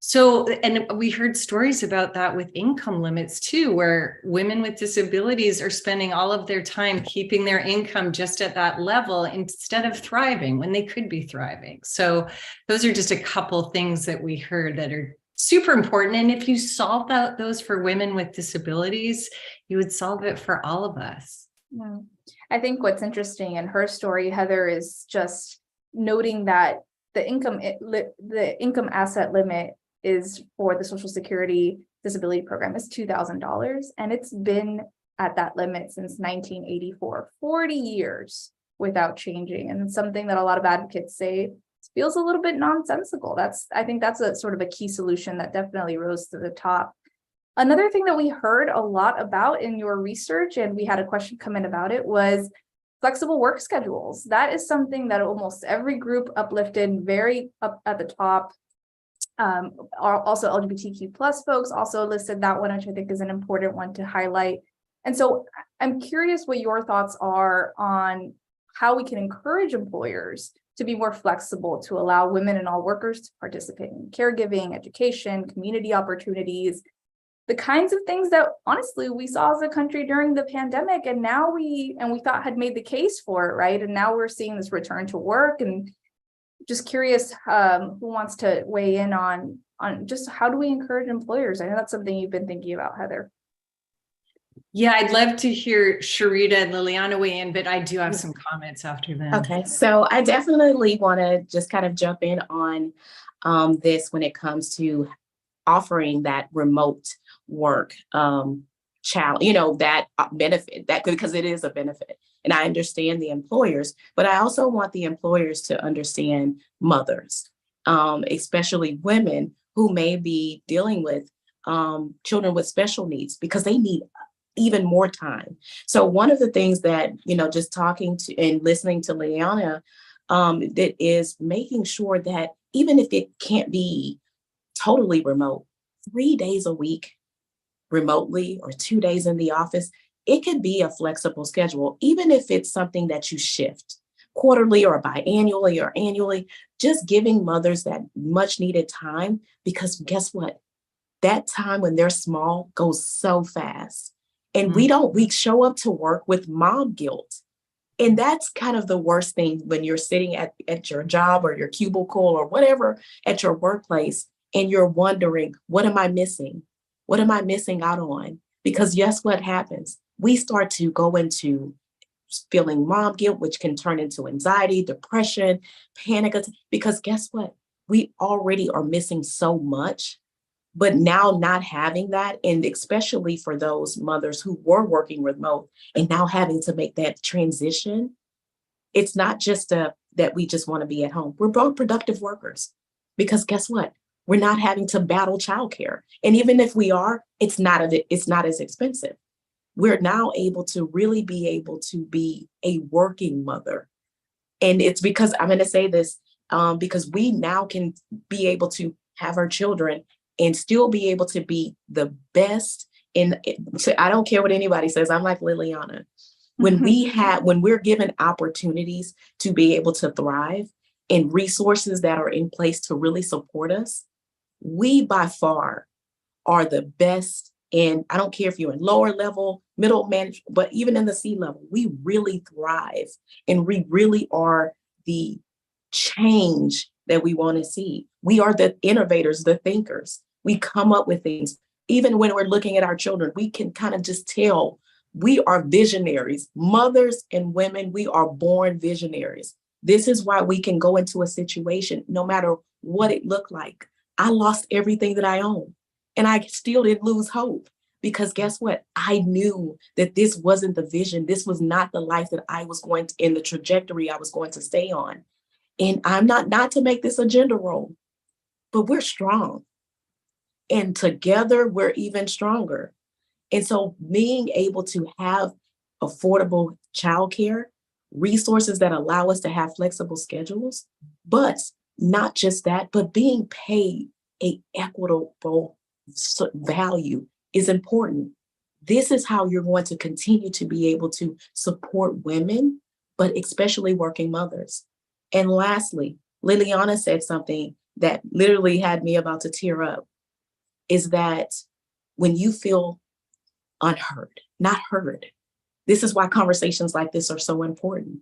So, and we heard stories about that with income limits too, where women with disabilities are spending all of their time keeping their income just at that level instead of thriving when they could be thriving. So those are just a couple things that we heard that are super important. And if you solve those for women with disabilities, you would solve it for all of us. Yeah. I think what's interesting in her story, Heather, is just noting that the income asset limit is for the Social Security disability program is $2,000, and it's been at that limit since 1984, 40 years without changing. And it's something that a lot of advocates say feels a little bit nonsensical. I think that's a sort of a key solution that definitely rose to the top. Another thing that we heard a lot about in your research, and we had a question come in about it, was flexible work schedules. That is something that almost every group uplifted very up at the top. Also LGBTQ plus folks also listed that one, which I think is an important one to highlight. And so I'm curious what your thoughts are on how we can encourage employers to be more flexible to allow women and all workers to participate in caregiving, education, community opportunities, the kinds of things that honestly we saw as a country during the pandemic, and now we thought had made the case for it, right? And now we're seeing this return to work. And just curious who wants to weigh in on just how do we encourage employers? I know that's something you've been thinking about, Heather. Yeah, I'd love to hear Sharita and Liliana weigh in, but I do have some comments after that. Okay, so I definitely want to just kind of jump in on this when it comes to offering that remote work challenge, you know, that benefit, that because it is a benefit. And I understand the employers, but I also want the employers to understand mothers, especially women who may be dealing with children with special needs, because they need even more time. So one of the things that, you know, just talking to and listening to Liliana, that is making sure that even if it can't be totally remote, 3 days a week remotely or 2 days in the office, it could be a flexible schedule, even if it's something that you shift quarterly or biannually or annually, just giving mothers that much needed time, because guess what? That time when they're small goes so fast. And we show up to work with mom guilt. And that's kind of the worst thing when you're sitting at your job or your cubicle or whatever at your workplace, and you're wondering, what am I missing? What am I missing out on? Because guess what happens? We start to go into feeling mom guilt, which can turn into anxiety, depression, panic, because guess what? We already are missing so much. But now not having that, and especially for those mothers who were working remote and now having to make that transition, it's not just that we just want to be at home. We're both productive workers, because guess what? We're not having to battle childcare. And even if we are, it's not as expensive. We're now able to really be a working mother. And it's because I'm going to say this, because we now can be able to have our children and still be able to be the best so I don't care what anybody says. I'm like Liliana. When we're given opportunities to be able to thrive and resources that are in place to really support us, we by far are the best. And I don't care if you're in lower level, middle management, but even in the C level, we really thrive, and we really are the change that we want to see. We are the innovators, the thinkers. We come up with things. Even when we're looking at our children, we can kind of just tell we are visionaries. Mothers and women, we are born visionaries. This is why we can go into a situation, no matter what it looked like. I lost everything that I own, and I still didn't lose hope, because guess what? I knew that this wasn't the vision. This was not the life that I was going to, in the trajectory I was going to stay on. And I'm not to make this a gender role, but we're strong. And together we're even stronger. And so being able to have affordable childcare, resources that allow us to have flexible schedules, but not just that, but being paid an equitable value is important. This is how you're going to continue to be able to support women, but especially working mothers. And lastly, Liliana said something that literally had me about to tear up, is that when you feel unheard, not heard, this is why conversations like this are so important.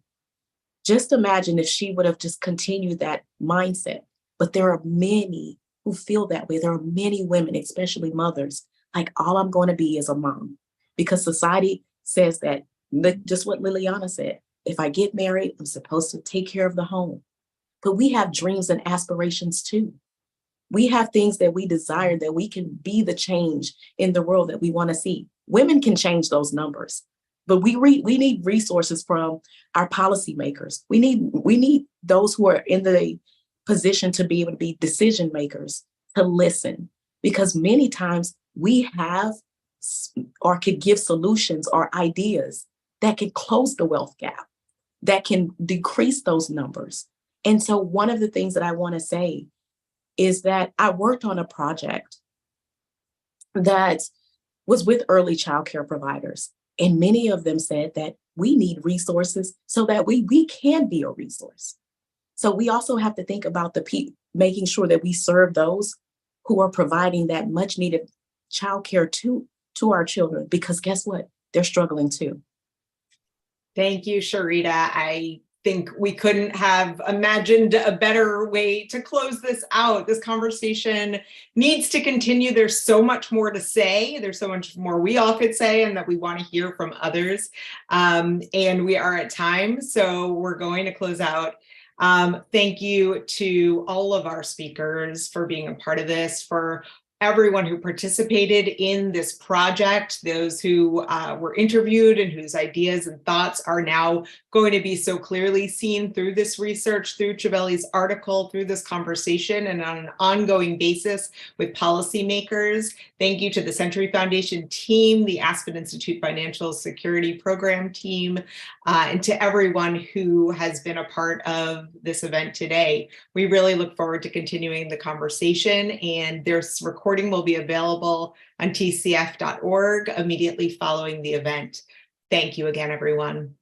Just imagine if she would have just continued that mindset. But there are many who feel that way. There are many women, especially mothers, like, all I'm going to be is a mom, because society says that, just what Liliana said, if I get married, I'm supposed to take care of the home. But we have dreams and aspirations too. We have things that we desire, that we can be the change in the world that we want to see. Women can change those numbers, but we need resources from our policymakers. We need those who are in the position to be able to be decision makers, to listen, because many times we have or could give solutions or ideas that can close the wealth gap, that can decrease those numbers. And so one of the things that I want to say is that I worked on a project that was with early childcare providers. And many of them said that we need resources so that we can be a resource. So we also have to think about making sure that we serve those who are providing that much needed childcare to our children, because guess what? They're struggling too. Thank you, Sharita. I think we couldn't have imagined a better way to close this out. This conversation needs to continue. There's so much more to say. There's so much more we all could say, and that we want to hear from others. And we are at time, so we're going to close out. Thank you to all of our speakers for being a part of this, for everyone who participated in this project, those who were interviewed and whose ideas and thoughts are now going to be so clearly seen through this research, through Chabeli's article, through this conversation, and on an ongoing basis with policymakers. Thank you to the Century Foundation team, the Aspen Institute Financial Security Program team, and to everyone who has been a part of this event today. We really look forward to continuing the conversation, and this recording will be available on tcf.org immediately following the event. Thank you again, everyone.